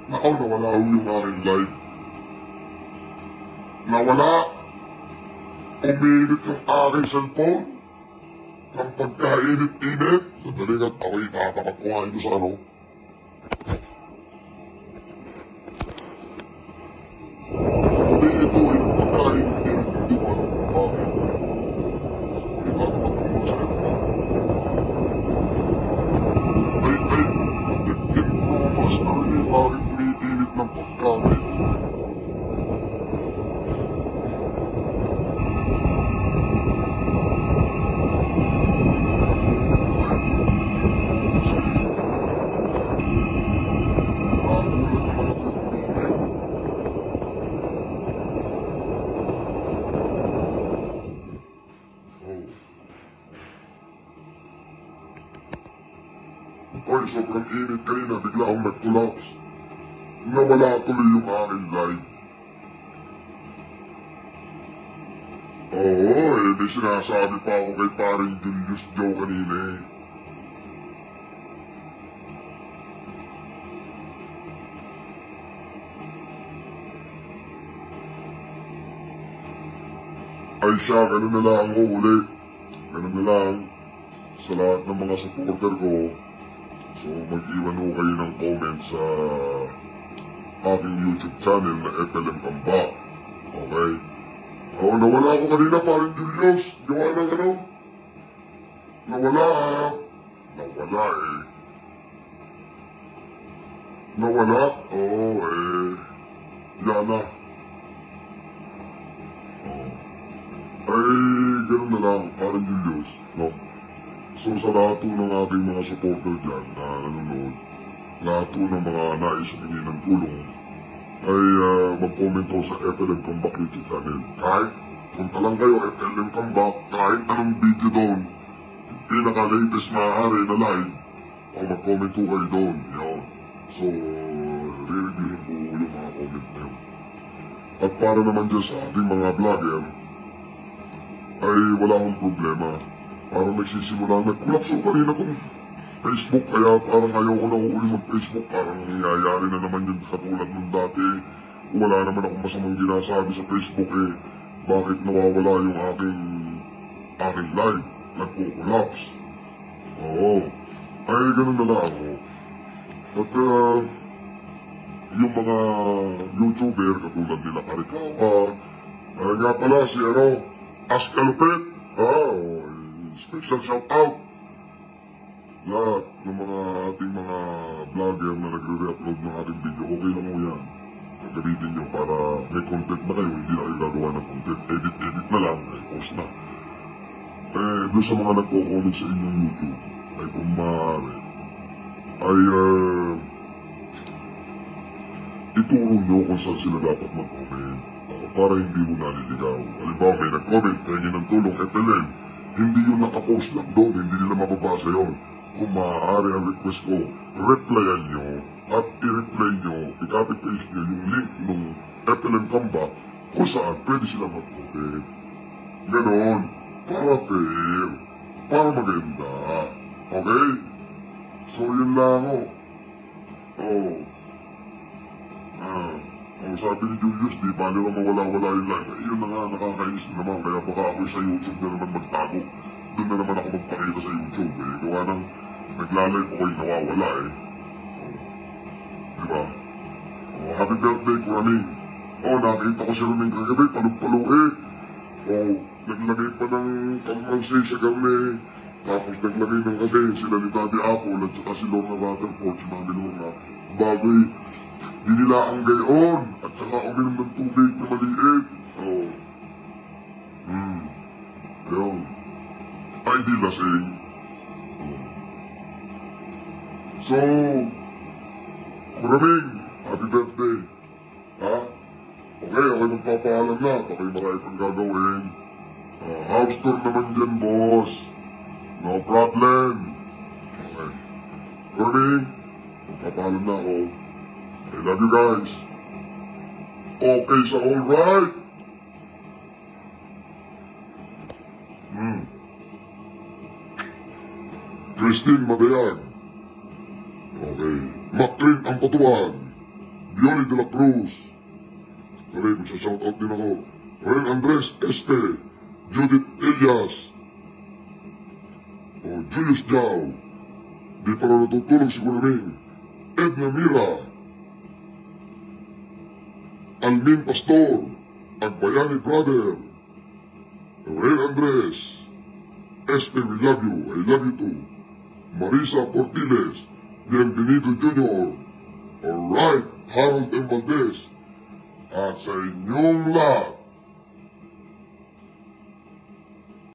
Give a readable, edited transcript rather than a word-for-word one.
Nakaw, nawala ho yung aking live. Nawala. Uminit yung aking cellphone. Ang pagkainit-init. Sandali nga, ako'y nakatapat ko nga ito sa ano. Uminit ho yung pagkainit-init. Hindi ko alam kung bakit. Ako'y nakatapat ko nga sa cellphone. Nagtigin ko mas na rin yung aking umiinit ng pagkain. Oy, sobrang init kanina, bigla akong nag-collapse. Nawala tuloy yung aking live. Oo, may sinasabi pa ako kay paring Julius Joe kanina eh. Ay siya, ganun na lang ho ulit. Ganun na lang. Sa lahat ng mga supporter ko, so mag-iwan ho kayo ng comment sa aking YouTube channel na FLM Kambak. Okay? Oo, nawala ako kanina, paring Julius. Gawa ng ano? Nawala ha? Nawala eh. Nawala? Oo eh. Yan na. Ay, ganun na lang, paring Julius. No? So sa lahat po ng ating mga supporter dyan na nanonood, lahat po ng mga nais humingi ng tulong, ay mag-comment po sa FLM Kambak YouTube channel. Kahit punta lang kayo, FLM Kambak, kahit anong video doon, pinaka-latest maaari na live, o mag-comment po kayo doon. Yun. So, re-reviewin po yung mga comment na yun. At para naman dyan sa ating mga vlogger, ay wala akong problema. Parang nagsisimula, nag-collapse ko kanina kung Facebook, kaya parang ayoko na uli mag-Facebook. Parang nangyayari na naman yun katulad nung dati. Wala naman akong masamang ginasabi sa Facebook eh. Bakit nawawala yung aking live? Nagpo-collapse. Oo. Ay, ganun na lang ako. At yung mga YouTuber katulad nila Karikawa, nga pala si Askalupet. Special shout out. Lahat ng mga ating mga vlogger na nagre-re-upload ng ating video, okay lang mo yan. Gamitin nyo para may content na kayo, hindi na kayo gagawa ng content. Edit na lang, post na. Doon sa mga nagko-comment sa inyong YouTube, ay kung maaari, ay ituro nyo kung saan sila dapat mag-comment. Para hindi mo naliligaw. Halimbawa, may nag-comment, pengen ng tulong, FLM. Hindi yun nakapost lang doon, hindi nila mababasa yun. Kung maaari ang request ko, replyan nyo at i-reply nyo, i-copy-paste nyo yung link ng FLM Kambak kung saan pwede sila mag-comment. Ganon. Para fair. Para maganda. Okay? So yun lang o. Ang sabi ni Julius, di bali ka mawala-wala yung live. Yun na nga, nakakainis na naman. Kaya baka ako sa YouTube na naman magtago. Doon na naman ako magpakita sa YouTube eh. Gawa ng naglalive ako yung nawawala eh. Diba? Happy birthday, Kuraming. Nakita ko si Ruming kagabi, palong-palo eh. Naglagay pa ng kalmansay sa garne. Tapos naglagay ng kasi sila ni Daddy Apple at saka si Lorna Rutherford, si Mami Lorna. Bagoy, dinilaang gayon at saka uminom ng tubig na maliit. Ayun. Ay, di lasing. So, Kuraming, happy birthday. Ha? Okay, ako'y magpapaalam na. Ako'y marami pang gagawin. House tour naman dyan, boss. No problem. Okay. Kuraming, magpapaalam na ako. I love you guys. Okay sa alright. Christine Madayag. Okay. Macrin ang patuan. Bioli de la Cruz. Tuloy, magsashoutout din ako. Ren Andres Este, Judith Elias, o Julius Jao, di pa rin natutulog si Kuraming, Edna Mira, Almin Pastor, Agbayani Brother, Ren Andres, Este, we love you, I love you too, Marisa Portiles, Bienvenido Junior, alright, Harold M. Valdez, at sa inyong lahat,